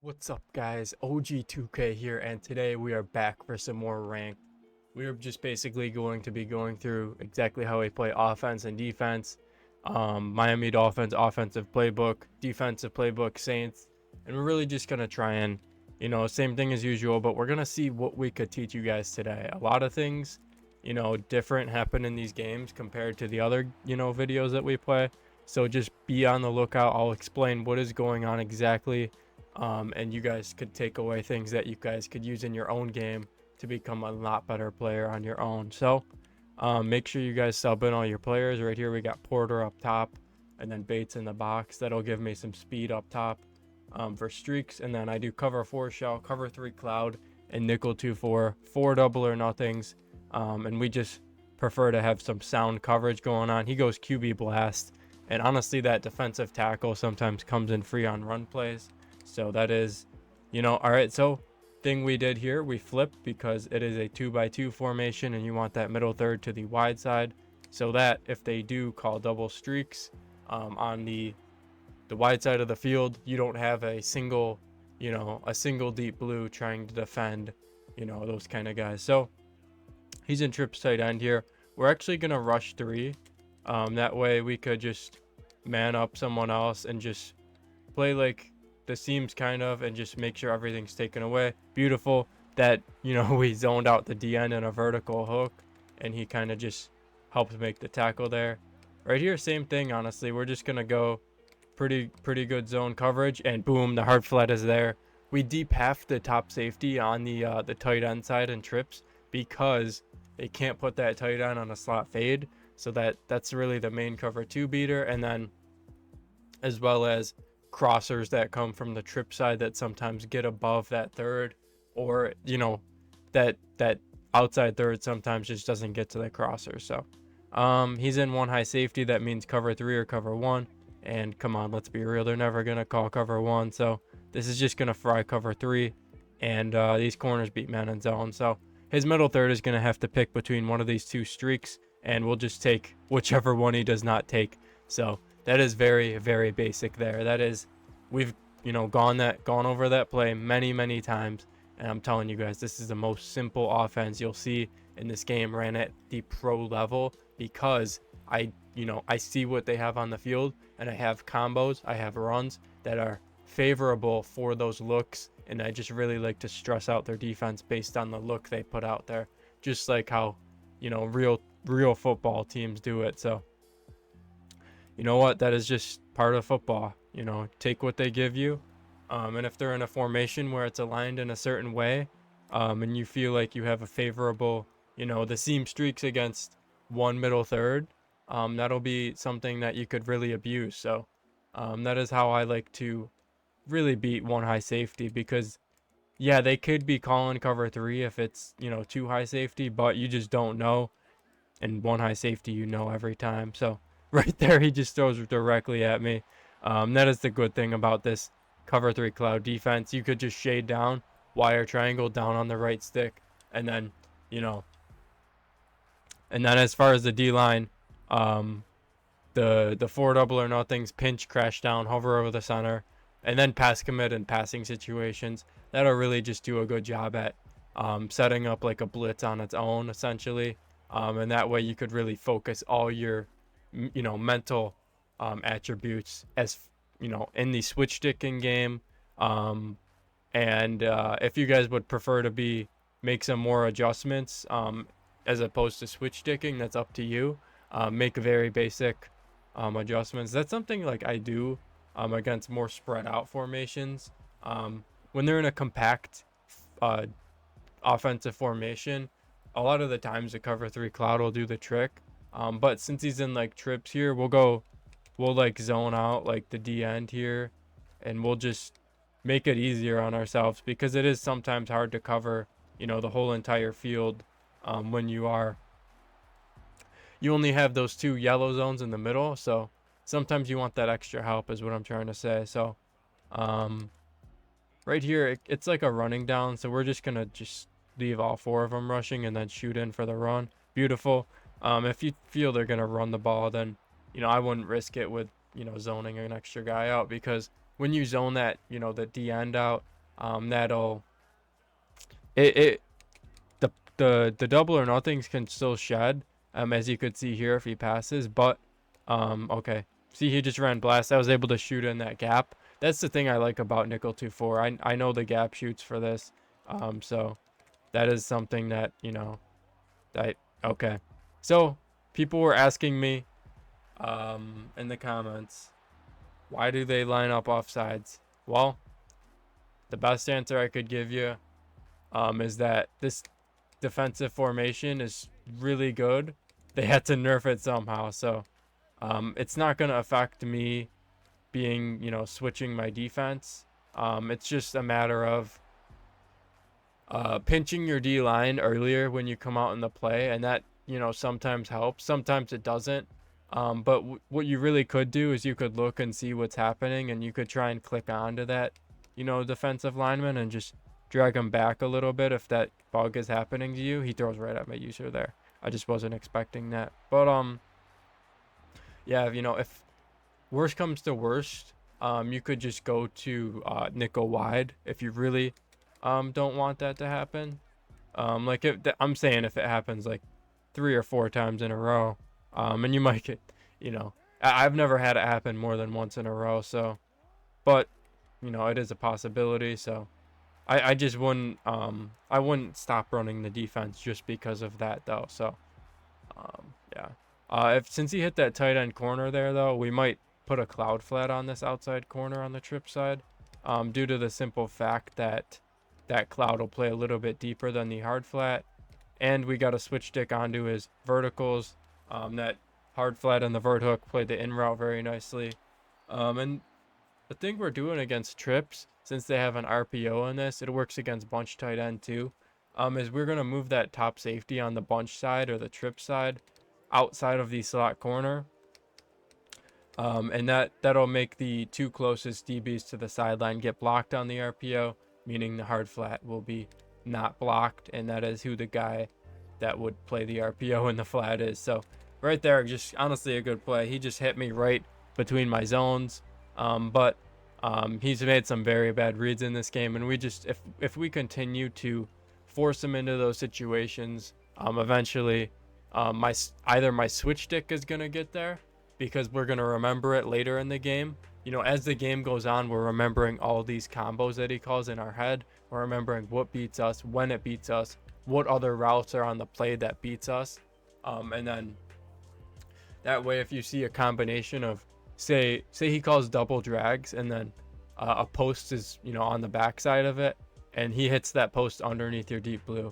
What's up guys, OG2K here, and today we are back for some more ranked. We are just basically going to be going through exactly how we play offense and defense, Miami Dolphins offensive playbook, defensive playbook, Saints, and we're really just going to try and, same thing as usual, but we're going to see what we could teach you guys today. A lot of things, different happen in these games compared to the other, videos that we play, so just be on the lookout. I'll explain what is going on exactly. And you guys could take away things that you guys could use in your own game to become a lot better player on your own. So make sure you guys sub in all your players. Right here we got Porter up top and then Bates in the box. That'll give me some speed up top for streaks. And then I do cover 4 shell, cover 3 cloud, and nickel 2-4, 4 double or nothings. And we just prefer to have some sound coverage going on. He goes QB blast, and honestly that defensive tackle sometimes comes in free on run plays. So that is, all right. So thing we did here, we flipped because it is a 2x2 formation and you want that middle third to the wide side, so that if they do call double streaks on the wide side of the field, you don't have a single deep blue trying to defend, those kind of guys. So he's in trips tight end here. We're actually going to rush 3. That way we could just man up someone else and just play like the seams kind of, and just make sure everything's taken away. Beautiful that we zoned out the DN in a vertical hook and he kind of just helped make the tackle there. Right here, same thing. Honestly, we're just gonna go pretty good zone coverage, and boom, the hard flat is there. We deep half the top safety on the tight end side and trips because they can't put that tight end on a slot fade, so that's really the main cover 2 beater. And then as well as crossers that come from the trip side that sometimes get above that third, or that outside third sometimes just doesn't get to the crosser. So he's in 1 high safety. That means cover 3 or cover 1, and come on, let's be real, they're never gonna call cover 1, so this is just gonna fry cover 3. And these corners beat man in zone, so his middle third is gonna have to pick between one of these 2 streaks, and we'll just take whichever one he does not take. So that is very basic there. That is, we've gone over that play many times, and I'm telling you guys, this is the most simple offense you'll see in this game ran at the pro level, because I see what they have on the field, and I have combos, I have runs that are favorable for those looks, and I just really like to stress out their defense based on the look they put out there, just like how real football teams do it. So you know what, that is just part of football. Take what they give you, and if they're in a formation where it's aligned in a certain way, and you feel like you have a favorable, the seam streaks against one middle third, that'll be something that you could really abuse. So that is how I like to really beat 1 high safety, because yeah, they could be calling cover 3 if it's 2 high safety, but you just don't know. And 1 high safety, every time. So right there, he just throws directly at me. That is the good thing about this cover 3 cloud defense. You could just shade down, wire triangle down on the right stick, and then as far as the D line, the 4 double or nothings, pinch, crash down, hover over the center, and then pass commit in passing situations. That'll really just do a good job at setting up like a blitz on its own, essentially. And that way you could really focus all your mental attributes, as in the switch sticking game. And if you guys would prefer to make some more adjustments as opposed to switch sticking, that's up to you. Make very basic adjustments. That's something like I do against more spread out formations. When they're in a compact offensive formation, a lot of the times the cover 3 cloud will do the trick. But since he's in like trips here, we'll like zone out like the D end here, and we'll just make it easier on ourselves, because it is sometimes hard to cover the whole entire field when you only have those 2 yellow zones in the middle. So sometimes you want that extra help, is what I'm trying to say. So right here, it's like a running down, so we're just gonna leave all 4 of them rushing and then shoot in for the run. Beautiful. If you feel they're gonna run the ball, then I wouldn't risk it with zoning an extra guy out, because when you zone that the D end out, That'll it the double or nothings can still shed, as you could see here if he passes, but okay. See, he just ran blast. I was able to shoot in that gap. That's the thing I like about nickel 2-4. I know the gap shoots for this. So that is something that, you know, okay. So people were asking me in the comments, why do they line up offsides? Well, the best answer I could give you is that this defensive formation is really good. They had to nerf it somehow, so it's not going to affect me being, you know, switching my defense. It's just a matter of pinching your D line earlier when you come out in the play, and that, you know, sometimes helps, sometimes it doesn't. But what you really could do is you could look and see what's happening, and you could try and click onto that, you know, defensive lineman and just drag him back a little bit if that bug is happening to you. He throws right at my user there. I just wasn't expecting that. But yeah, you know, if worst comes to worst, you could just go to nickel wide if you really don't want that to happen. Like I'm saying if it happens like 3 or 4 times in a row, and you might get, you know, I've never had it happen more than once in a row, so, but, you know, it is a possibility, so I just wouldn't, I wouldn't stop running the defense just because of that, though, so, yeah. Since he hit that tight end corner there, though, we might put a cloud flat on this outside corner on the trip side, due to the simple fact that that cloud will play a little bit deeper than the hard flat, and we got a switch stick onto his verticals. That hard flat and the vert hook played the in route very nicely. And the thing we're doing against trips, since they have an RPO in this, it works against bunch tight end too, is we're going to move that top safety on the bunch side or the trip side outside of the slot corner. And that'll make the 2 closest DBs to the sideline get blocked on the RPO, meaning the hard flat will be not blocked, and that is who the guy that would play the RPO in the flat is. So right there, just honestly a good play. He just hit me right between my zones, but he's made some very bad reads in this game, and we just, if we continue to force him into those situations, eventually either my switch stick is gonna get there, because we're going to remember it later in the game. You know, as the game goes on, we're remembering all these combos that he calls in our head. We're remembering what beats us, when it beats us, what other routes are on the play that beats us. And then that way, if you see a combination of, say he calls double drags, and then a post is, you know, on the backside of it, and he hits that post underneath your deep blue.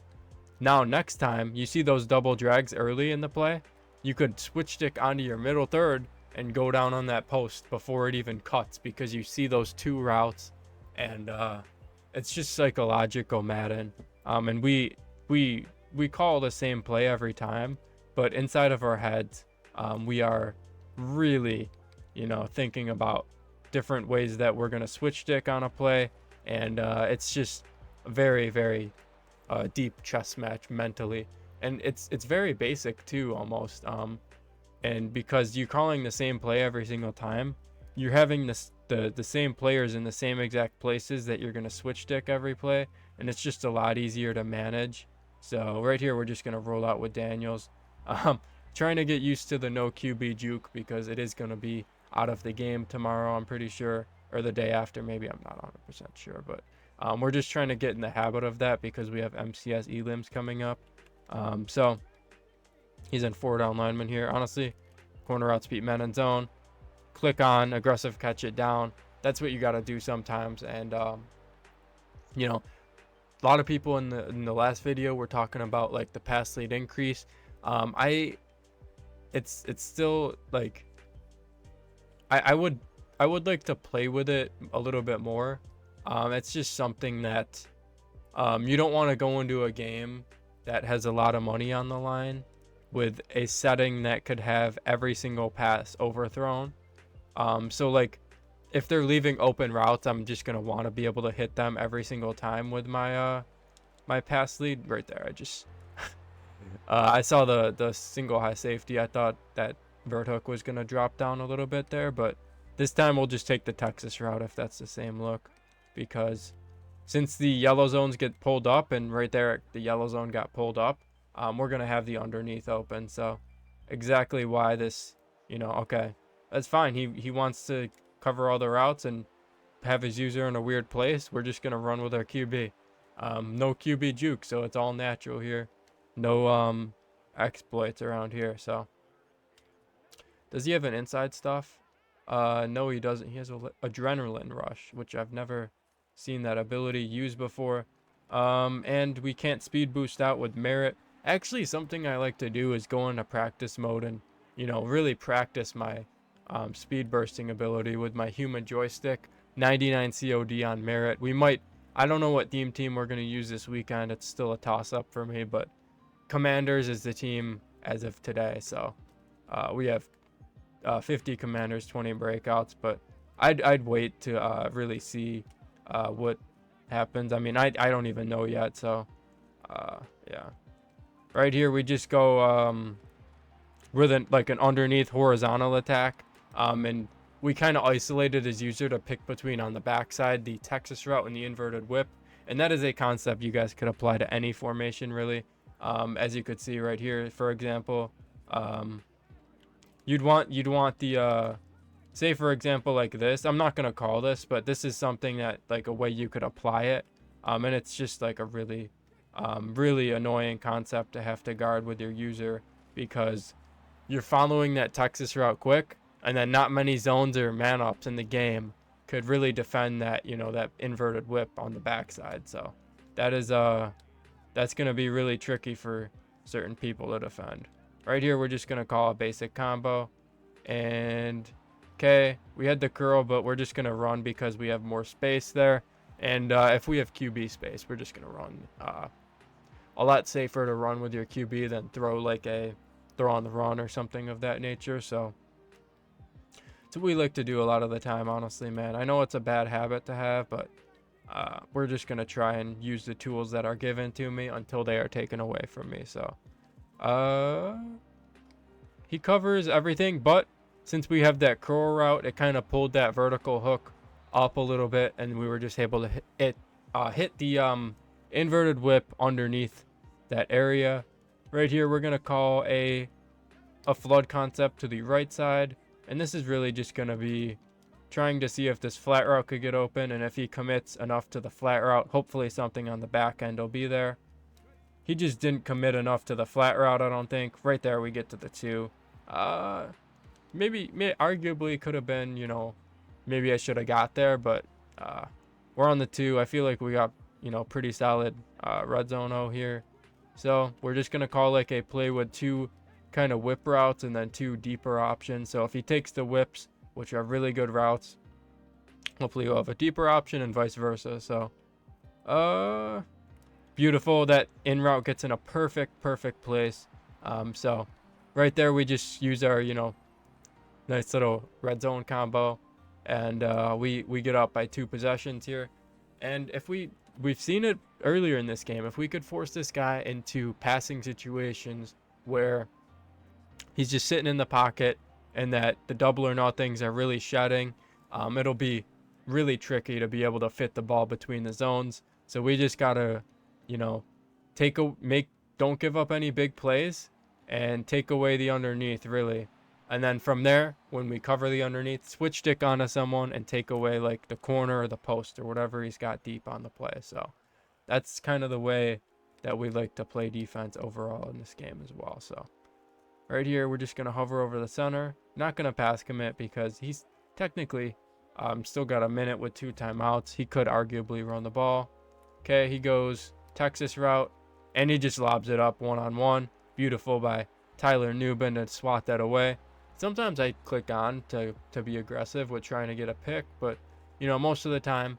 Now, next time you see those double drags early in the play, you could switch stick onto your middle third and go down on that post before it even cuts, because you see those 2 routes, and it's just psychological Madden. And we call the same play every time, but inside of our heads, we are really, you know, thinking about different ways that we're gonna switch stick on a play, and it's just a very, very deep chess match mentally. And it's very basic too, almost. And because you're calling the same play every single time, you're having the same players in the same exact places that you're going to switch stick every play, and it's just a lot easier to manage. So right here, we're just going to roll out with Daniels. Trying to get used to the no QB juke, because it is going to be out of the game tomorrow, I'm pretty sure, or the day after, maybe. I'm not 100% sure, but we're just trying to get in the habit of that because we have MCS elims coming up. So he's in 4 down lineman here. Honestly, corner routes beat men in zone. Click on aggressive, catch it down. That's what you got to do sometimes. And you know, a lot of people in the last video were talking about like the pass lead increase. It's still like I would like to play with it a little bit more. It's just something that you don't want to go into a game that has a lot of money on the line with a setting that could have every single pass overthrown. So like if they're leaving open routes, I'm just going to want to be able to hit them every single time with my my pass lead right there. I just I saw the single high safety. I thought that vert hook was going to drop down a little bit there, but this time we'll just take the Texas route if that's the same look, because since the yellow zones get pulled up, and right there the yellow zone got pulled up, we're gonna have the underneath open. So exactly why this, okay, that's fine. He wants to cover all the routes and have his user in a weird place. We're just gonna run with our QB. No QB juke, so it's all natural here. No exploits around here. So does he have an inside stuff? No, he doesn't. He has a adrenaline rush, which I've never seen that ability used before. And we can't speed boost out with merit. Actually, something I like to do is go into practice mode and, really practice my speed bursting ability with my human joystick. 99 COD on merit. I don't know what team we're going to use this weekend. It's still a toss up for me, but Commanders is the team as of today. So we have 50 Commanders, 20 breakouts, but I'd wait to really see what happens. I mean, I don't even know yet. So yeah, right here we just go with an underneath horizontal attack, and we kind of isolated his user to pick between on the backside the Texas route and the inverted whip, and that is a concept you guys could apply to any formation really. As you could see right here, for example, you'd want the say for example like this. I'm not gonna call this, but this is something that like a way you could apply it, and it's just like a really really annoying concept to have to guard with your user, because you're following that Texas route quick, and then not many zones or man ups in the game could really defend that, that inverted whip on the backside. So that is that's gonna be really tricky for certain people to defend. Right here we're just gonna call a basic combo, and okay, we had the curl, but we're just gonna run because we have more space there. And if we have QB space, we're just gonna run. A lot safer to run with your QB than throw on the run or something of that nature. So it's what we like to do a lot of the time, honestly, man. I know it's a bad habit to have, but we're just gonna try and use the tools that are given to me until they are taken away from me. So he covers everything, but since we have that curl route, it kind of pulled that vertical hook up a little bit, and we were just able to hit the inverted whip underneath that area. Right here we're gonna call a flood concept to the right side, and this is really just gonna be trying to see if this flat route could get open, and if he commits enough to the flat route, hopefully something on the back end will be there. He just didn't commit enough to the flat route, I don't think. Right there we get to the 2. Maybe arguably could have been, maybe I should have got there, but we're on the 2. I feel like we got, pretty solid red zone O here. So we're just gonna call like a play with 2 kind of whip routes and then 2 deeper options. So if he takes the whips, which are really good routes, hopefully you'll have a deeper option and vice versa. So beautiful. That in route gets in a perfect place. So right there we just use our nice little red zone combo, and we get up by 2 possessions here. And if we've seen it earlier in this game, if we could force this guy into passing situations where he's just sitting in the pocket and that the double or nothings are really shedding, it'll be really tricky to be able to fit the ball between the zones. So we just gotta, don't give up any big plays and take away the underneath really. And then from there, when we cover the underneath, switch stick onto someone and take away like the corner or the post or whatever he's got deep on the play. So that's kind of the way that we like to play defense overall in this game as well. So right here, we're just going to hover over the center. Not going to pass commit because he's technically still got a minute with 2 timeouts. He could arguably run the ball. Okay, he goes Texas route, and he just lobs it up one-on-one. Beautiful by Tyler Newbin to swat that away. Sometimes I click on to be aggressive with trying to get a pick, but most of the time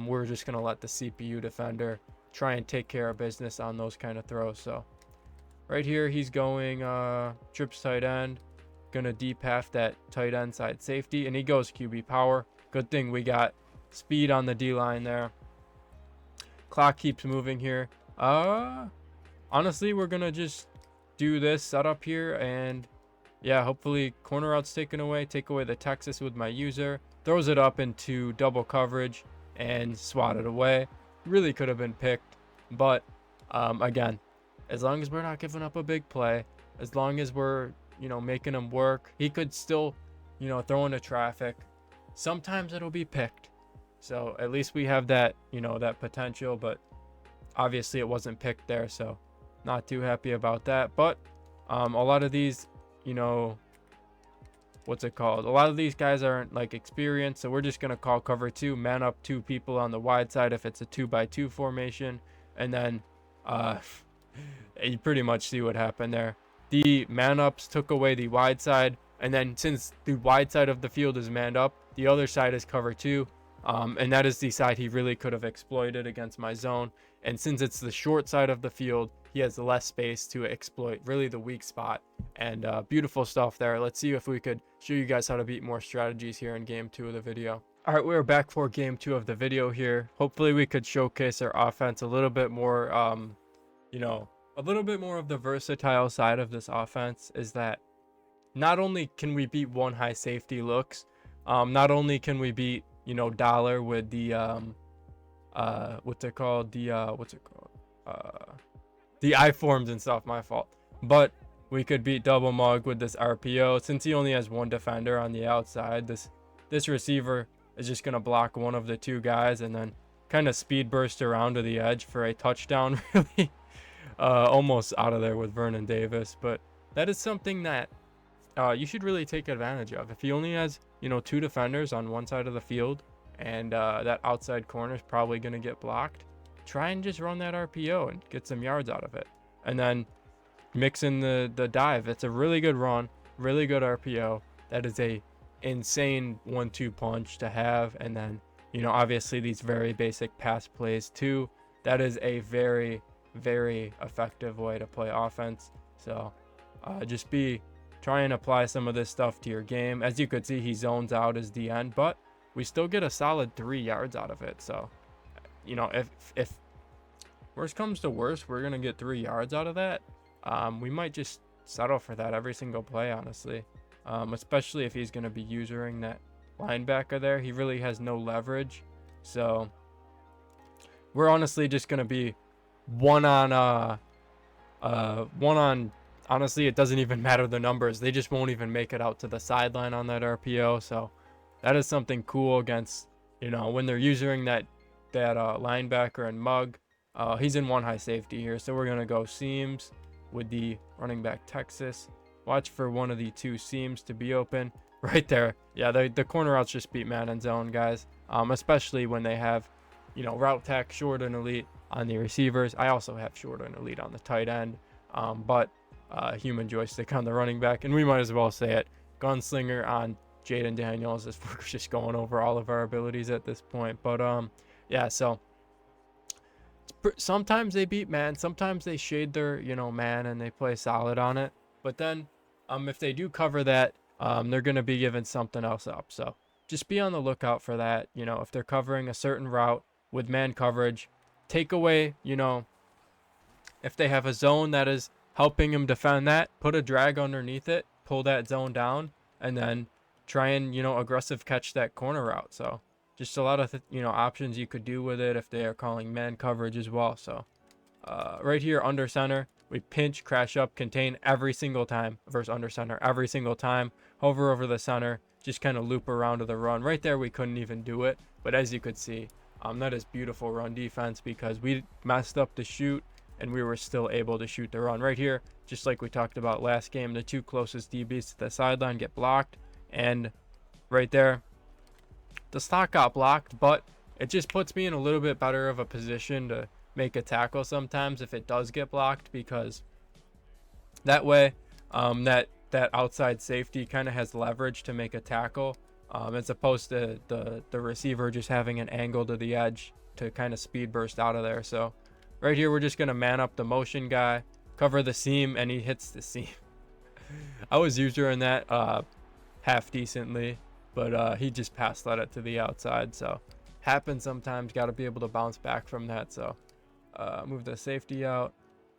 we're just going to let the CPU defender try and take care of business on those kind of throws. So right here he's going trips tight end, gonna deep half that tight end side safety, and he goes QB power. Good thing we got speed on the D line there. Clock keeps moving here. Honestly, we're gonna just do this setup here, and yeah, hopefully corner routes taken away, take away the Texas with my user, throws it up into double coverage and swat it away. really could have been picked. But again, as long as we're not giving up a big play, as long as we're, making him work, he could still, throw into traffic. Sometimes it'll be picked. So at least we have that, that potential. But obviously it wasn't picked there. So not too happy about that. But a lot of these, what's it called? A lot of these guys aren't like experienced, so we're just gonna call cover two, man up two people on the wide side if it's a 2x2 formation, and then you pretty much see what happened there. The man ups took away the wide side, and then since the wide side of the field is manned up, the other side is cover two, and that is the side he really could have exploited against my zone. And since it's the short side of the field, he has less space to exploit really the weak spot. And beautiful stuff there. Let's see if we could show you guys how to beat more strategies here in game 2 of the video. All right, we're back for game 2 of the video here. Hopefully we could showcase our offense a little bit more, a little bit more of the versatile side of this offense. Is that not only can we beat one high safety looks, not only can we beat, Dollar with the the I forms and stuff, my fault. But we could beat double mug with this RPO. Since he only has one defender on the outside, this receiver is just gonna block one of the two guys and then kind of speed burst around to the edge for a touchdown. Really almost out of there with Vernon Davis. But that is something that you should really take advantage of. If he only has, two defenders on one side of the field, and that outside corner is probably going to get blocked, try and just run that RPO and get some yards out of it. And then mix in the dive. It's a really good run, really good RPO. That is a insane 1-2 punch to have. And then, obviously these very basic pass plays too. That is a very, very effective way to play offense. So just try and apply some of this stuff to your game. As you could see, he zones out as the end, but we still get a solid 3 yards out of it. So, if worst comes to worst, we're going to get 3 yards out of that. We might just settle for that every single play, honestly. Especially if he's going to be using that linebacker there. He really has no leverage. So, we're honestly just going to be one on, honestly, it doesn't even matter the numbers. They just won't even make it out to the sideline on that RPO. So that is something cool against, when they're using that linebacker and mug. He's in one high safety here. So we're going to go seams with the running back Texas. Watch for one of the two seams to be open right there. Yeah, the corner outs just beat man and zone, guys. Especially when they have, route tech, short and elite on the receivers. I also have short and elite on the tight end. But human joystick on the running back, and we might as well say it, gunslinger on Jaden Daniels, as we're just going over all of our abilities at this point. But yeah, so sometimes they beat man, sometimes they shade their man and they play solid on it, but then if they do cover that, they're going to be giving something else up. So just be on the lookout for that. If they're covering a certain route with man coverage, take away, if they have a zone that is helping him defend that, put a drag underneath it, pull that zone down, and then try and, aggressive catch that corner route. So just a lot of, options you could do with it if they are calling man coverage as well. So right here under center, we pinch, crash up, contain every single time versus under center, every single time. Hover over the center, just kind of loop around to the run. Right there, we couldn't even do it. But as you could see, that is beautiful run defense because we messed up the shoot and we were still able to shoot the run. Right here, just like we talked about last game, the two closest DBs to the sideline get blocked. And right there, the stock got blocked, but it just puts me in a little bit better of a position to make a tackle sometimes if it does get blocked, because that way that outside safety kind of has leverage to make a tackle, as opposed to the receiver just having an angle to the edge to kind of speed burst out of there. So right here, we're just going to man up the motion guy, cover the seam, and he hits the seam. I was using that half decently, but he just passed it to the outside. So happens sometimes, got to be able to bounce back from that. So move the safety out,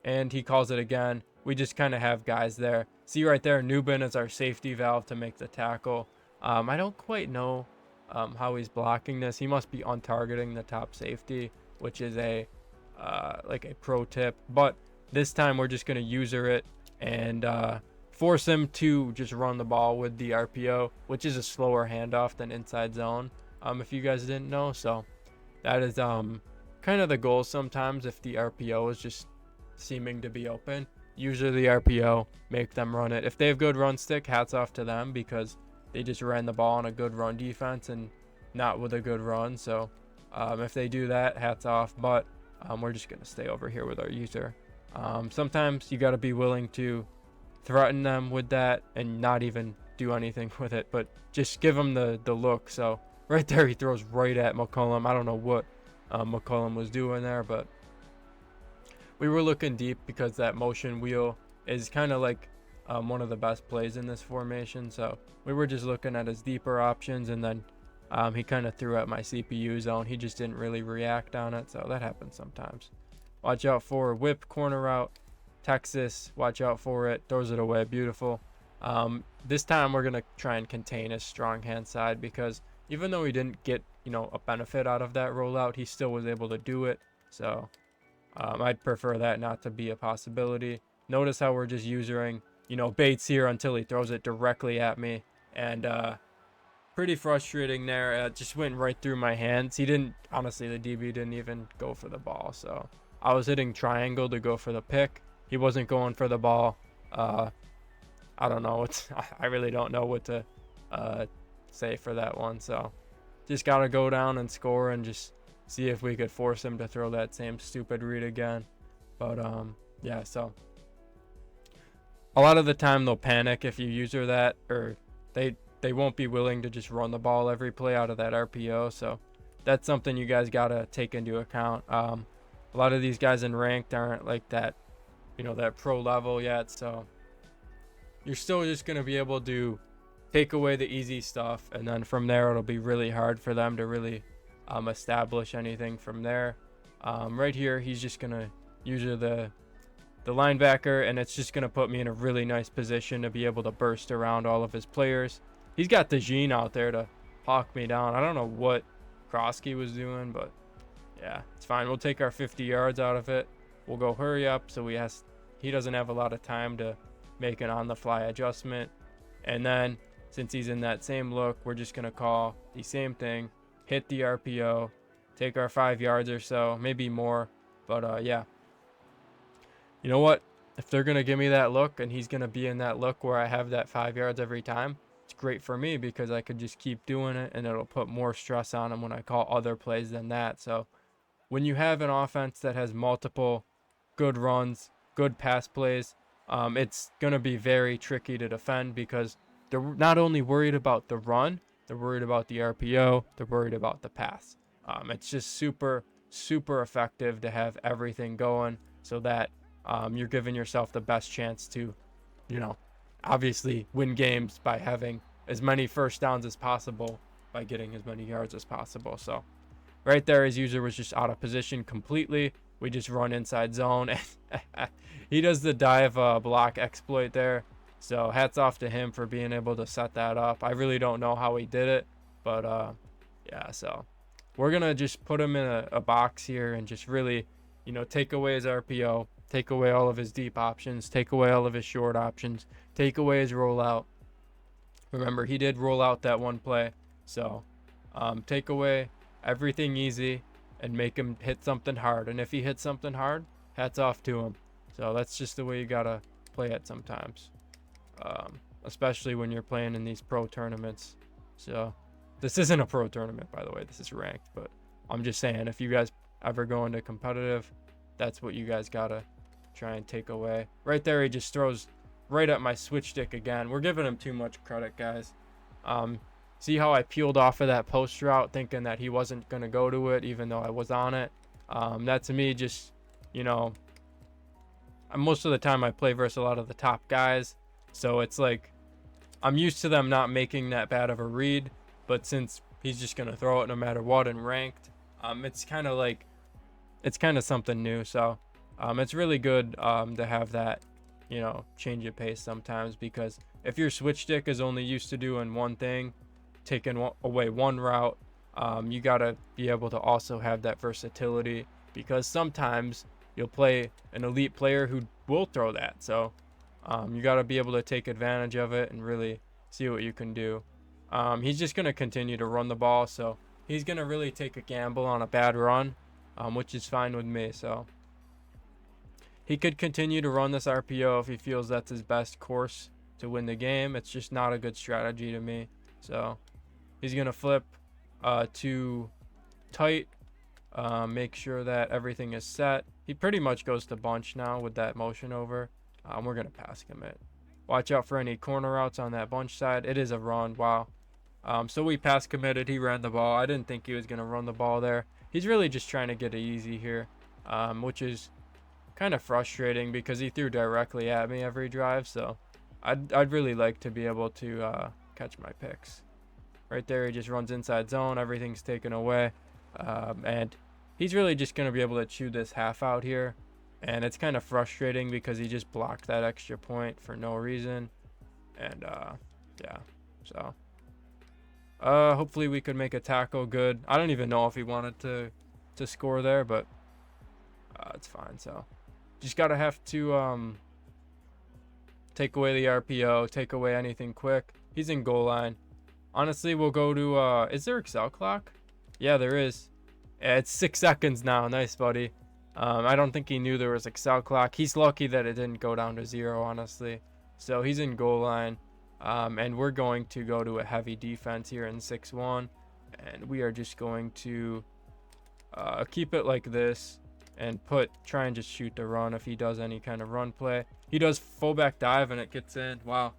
and he calls it again. We just kind of have guys there. See right there, Nubin is our safety valve to make the tackle. I don't quite know how he's blocking this. He must be untargeting the top safety which is a like a pro tip. But this time we're just going to user it and force him to just run the ball with the RPO, which is a slower handoff than inside zone, if you guys didn't know. So that is kind of the goal sometimes. If the RPO is just seeming to be open, usually the RPO, make them run it. If they have good run stick, hats off to them, because they just ran the ball on a good run defense and not with a good run. So if they do that, hats off. But we're just going to stay over here with our user. Sometimes you got to be willing to threaten them with that and not even do anything with it, but just give them the look. So right there, he throws right at McCollum. I don't know what McCollum was doing there, but we were looking deep because that motion wheel is kind of like one of the best plays in this formation. So we were just looking at his deeper options, and then he kind of threw at my CPU zone. He just didn't really react on it, so that happens sometimes. Watch out for whip corner route. Texas, watch out for it. Throws it away. Beautiful. This time we're going to try and contain his strong hand side, because even though he didn't get, a benefit out of that rollout, he still was able to do it. So I'd prefer that not to be a possibility. Notice how we're just using, baits here until he throws it directly at me. And pretty frustrating there. It just went right through my hands. Honestly, the DB didn't even go for the ball. So I was hitting triangle to go for the pick. He wasn't going for the ball. I don't know. I really don't know what to say for that one. So just got to go down and score and just see if we could force him to throw that same stupid read again. But yeah, so a lot of the time they'll panic if you user that, or they won't be willing to just run the ball every play out of that RPO. So that's something you guys got to take into account. A lot of these guys in ranked aren't like that, that pro level yet. So you're still just going to be able to take away the easy stuff, and then from there it'll be really hard for them to really establish anything from there. Right here, he's just going to use the linebacker, and it's just going to put me in a really nice position to be able to burst around all of his players. He's got the Gene out there to hawk me down. I don't know what Krosky was doing, but yeah, it's fine. We'll take our 50 yards out of it. We'll go hurry up, so he doesn't have a lot of time to make an on-the-fly adjustment. And then since he's in that same look, we're just going to call the same thing, hit the RPO, take our 5 yards or so, maybe more. But yeah, you know what? If they're going to give me that look and he's going to be in that look where I have that 5 yards every time, it's great for me, because I could just keep doing it and it'll put more stress on him when I call other plays than that. So when you have an offense that has multiple good runs, good pass plays, it's going to be very tricky to defend, because they're not only worried about the run, they're worried about the RPO, they're worried about the pass. It's just super, super effective to have everything going, so that you're giving yourself the best chance to, obviously win games by having as many first downs as possible, by getting as many yards as possible. So right there, his user was just out of position completely. We just run inside zone. He does the dive block exploit there. So hats off to him for being able to set that up. I really don't know how he did it, but yeah, so we're going to just put him in a box here and just really, take away his RPO, take away all of his deep options, take away all of his short options, take away his rollout. Remember, he did roll out that one play. So take away everything easy and make him hit something hard. And if he hits something hard, hats off to him. So that's just the way you got to play it sometimes. Especially when you're playing in these pro tournaments. So this isn't a pro tournament, by the way. This is ranked. But I'm just saying, if you guys ever go into competitive, that's what you guys got to try and take away. Right there, he just throws right at my switch stick again. We're giving him too much credit, guys. See how I peeled off of that post route thinking that he wasn't going to go to it, even though I was on it. That to me just, most of the time I play versus a lot of the top guys. So it's like I'm used to them not making that bad of a read. But since he's just going to throw it no matter what in ranked, it's kind of something new. So it's really good to have that, change of pace sometimes, because if your switch stick is only used to doing one thing, taking away one route, you got to be able to also have that versatility because sometimes you'll play an elite player who will throw that. So you got to be able to take advantage of it and really see what you can do. He's just going to continue to run the ball, so he's going to really take a gamble on a bad run, which is fine with me. So he could continue to run this RPO if he feels that's his best course to win the game. It's just not a good strategy to me. So he's going to flip to tight, make sure that everything is set. He pretty much goes to bunch now with that motion over. We're going to pass commit. Watch out for any corner routes on that bunch side. It is a run. Wow. So we pass committed. He ran the ball. I didn't think he was going to run the ball there. He's really just trying to get it easy here, which is kind of frustrating because he threw directly at me every drive. So I'd really like to be able to catch my picks. Right there, he just runs inside zone. Everything's taken away. And he's really just going to be able to chew this half out here. And it's kind of frustrating because he just blocked that extra point for no reason. And yeah, so hopefully we could make a tackle good. I don't even know if he wanted to score there, but it's fine. So just gotta have to take away the RPO, take away anything quick. He's in goal line. Honestly, we'll go to is there Excel clock? Yeah, there is. Yeah, it's 6 seconds now. Nice, buddy. I don't think he knew there was Excel clock. He's lucky that it didn't go down to 0, honestly. So he's in goal line. And we're going to go to a heavy defense here in 6-1. And we are just going to keep it like this and try and just shoot the run if he does any kind of run play. He does fullback dive and it gets in. Wow.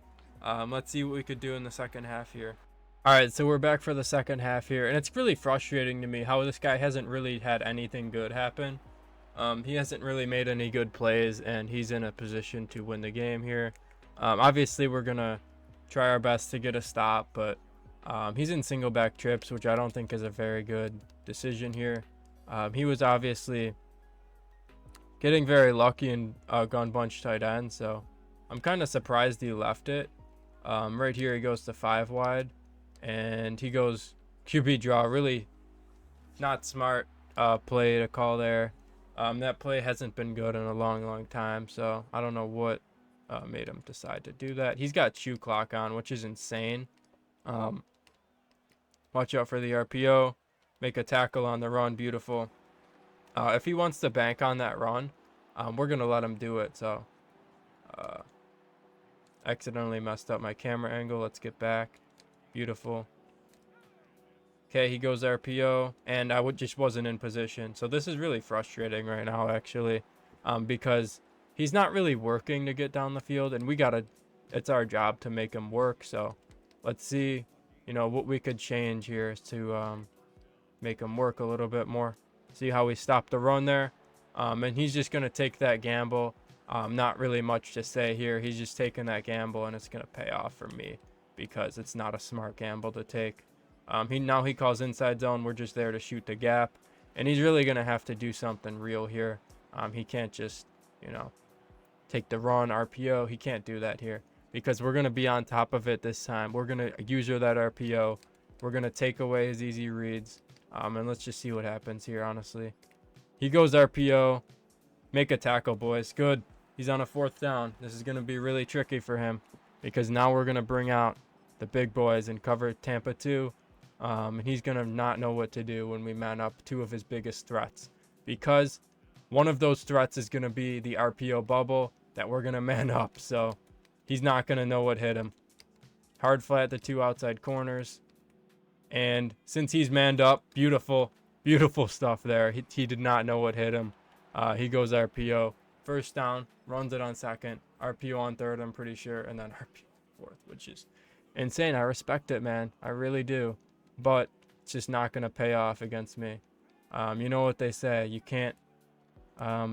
Let's see what we could do in the second half here. All right, so we're back for the second half here. And it's really frustrating to me how this guy hasn't really had anything good happen. He hasn't really made any good plays, and he's in a position to win the game here. Obviously, we're going to try our best to get a stop, but he's in single back trips, which I don't think is a very good decision here. He was obviously getting very lucky in gun bunch tight end, so I'm kind of surprised he left it. Right here, he goes to 5 wide, and he goes QB draw. Really not smart play to call there. That play hasn't been good in a long time, so I don't know what made him decide to do that. He's got chew clock on, which is insane. Watch out for the RPO. Make a tackle on the run. Beautiful. If he wants to bank on that run, we're going to let him do it. So accidentally messed up my camera angle. Let's get back. Beautiful. Okay, he goes RPO, and I just wasn't in position. So this is really frustrating right now, actually, because he's not really working to get down the field, and it's our job to make him work. So let's see, what we could change here is to make him work a little bit more. See how we stop the run there. And he's just going to take that gamble. Not really much to say here. He's just taking that gamble, and it's going to pay off for me because it's not a smart gamble to take. He calls inside zone. We're just there to shoot the gap, and he's really gonna have to do something real here. He can't just take the run RPO. He can't do that here because we're gonna be on top of it this time. We're gonna user that RPO. We're gonna take away his easy reads, and let's just see what happens here. Honestly, he goes RPO, make a tackle, boys. Good. He's on a 4th down. This is gonna be really tricky for him because now we're gonna bring out the big boys and cover Tampa 2. And he's going to not know what to do when we man up 2 of his biggest threats, because one of those threats is going to be the RPO bubble that we're going to man up. So he's not going to know what hit him. Hard flat the 2 outside corners. And since he's manned up, beautiful stuff there. He did not know what hit him. He goes RPO. 1st down, runs it on 2nd. RPO on 3rd, I'm pretty sure. And then RPO 4th, which is insane. I respect it, man. I really do. But it's just not going to pay off against me. You know what they say. You can't, I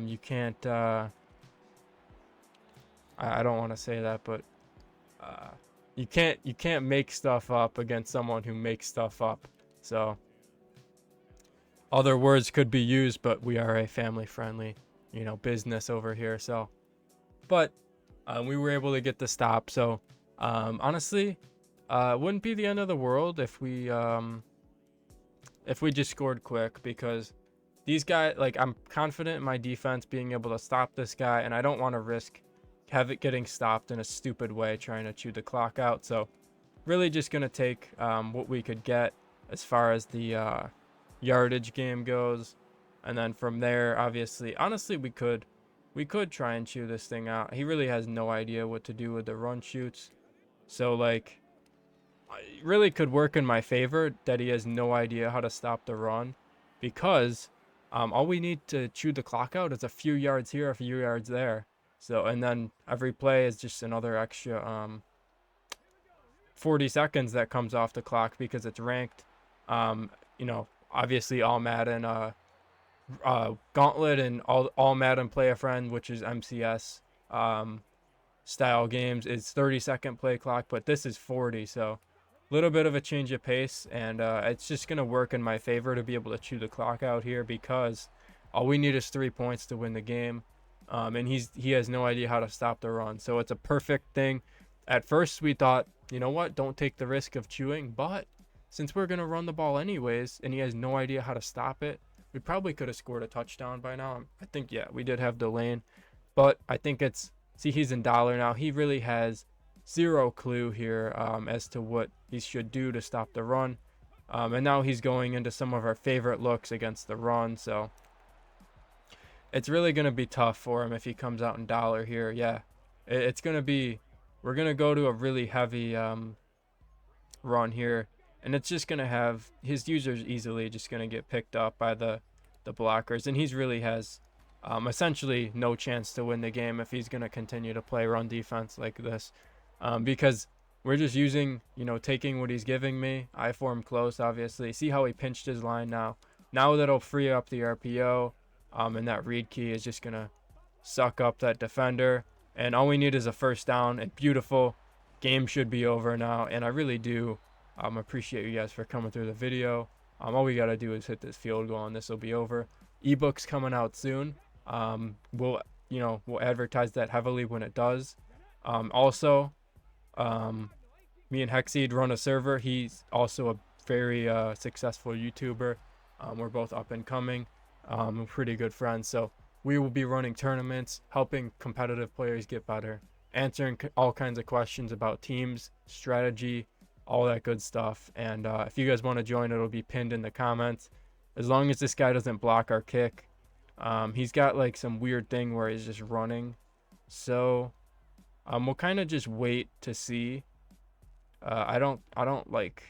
don't want to say that, but you can't make stuff up against someone who makes stuff up. So other words could be used, but we are a family-friendly, business over here. So, but we were able to get the stop. So honestly, it wouldn't be the end of the world if we just scored quick, because these guys, like, I'm confident in my defense being able to stop this guy, and I don't want to risk have it getting stopped in a stupid way trying to chew the clock out. So really just gonna take what we could get as far as the yardage game goes, and then from there, obviously, honestly, we could try and chew this thing out. He really has no idea what to do with the run shoots, so like, it really could work in my favor that he has no idea how to stop the run, because all we need to chew the clock out is a few yards here, a few yards there. So, and then every play is just another extra 40 seconds that comes off the clock because it's ranked. Obviously all Madden Gauntlet and all Madden Play a Friend, which is MCS style games, is 30-second play clock, but this is 40, so a little bit of a change of pace, and it's just gonna work in my favor to be able to chew the clock out here, because all we need is 3 points to win the game. And he has no idea how to stop the run, so it's a perfect thing. At first we thought, you know what, don't take the risk of chewing, but since we're gonna run the ball anyways and he has no idea how to stop it, we probably could have scored a touchdown by now. I think, yeah, we did have the lane, but I think it's, see, he's in dollar now. He really has zero clue here as to what he should do to stop the run, and now he's going into some of our favorite looks against the run, so it's really going to be tough for him if he comes out in dollar here. Yeah, it's going to be, we're going to go to a really heavy run here, and it's just going to have his users easily just going to get picked up by the blockers, and he's really has essentially no chance to win the game if he's going to continue to play run defense like this, because we're just using, taking what he's giving me. I form close, obviously. See how he pinched his line now. Now that'll free up the RPO. And that read key is just going to suck up that defender. And all we need is a first down. And beautiful. Game should be over now. And I really do appreciate you guys for coming through the video. All we got to do is hit this field goal and this will be over. Ebook's coming out soon. We'll advertise that heavily when it does. Also, me and Hexseed run a server. He's also a very successful YouTuber. We're both up and coming. We're pretty good friends, so we will be running tournaments, helping competitive players get better, answering all kinds of questions about teams, strategy, all that good stuff. And if you guys want to join, it'll be pinned in the comments. As long as this guy doesn't block our kick. He's got like some weird thing where he's just running, so we'll kind of just wait to see. I don't like,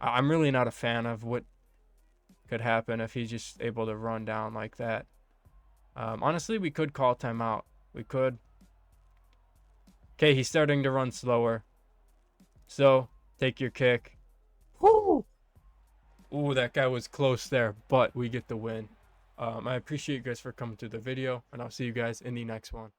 I'm really not a fan of what could happen if he's just able to run down like that. Honestly, we could call timeout. We could. Okay, he's starting to run slower. So, take your kick. Woo! Ooh, that guy was close there, but we get the win. I appreciate you guys for coming to the video, and I'll see you guys in the next one.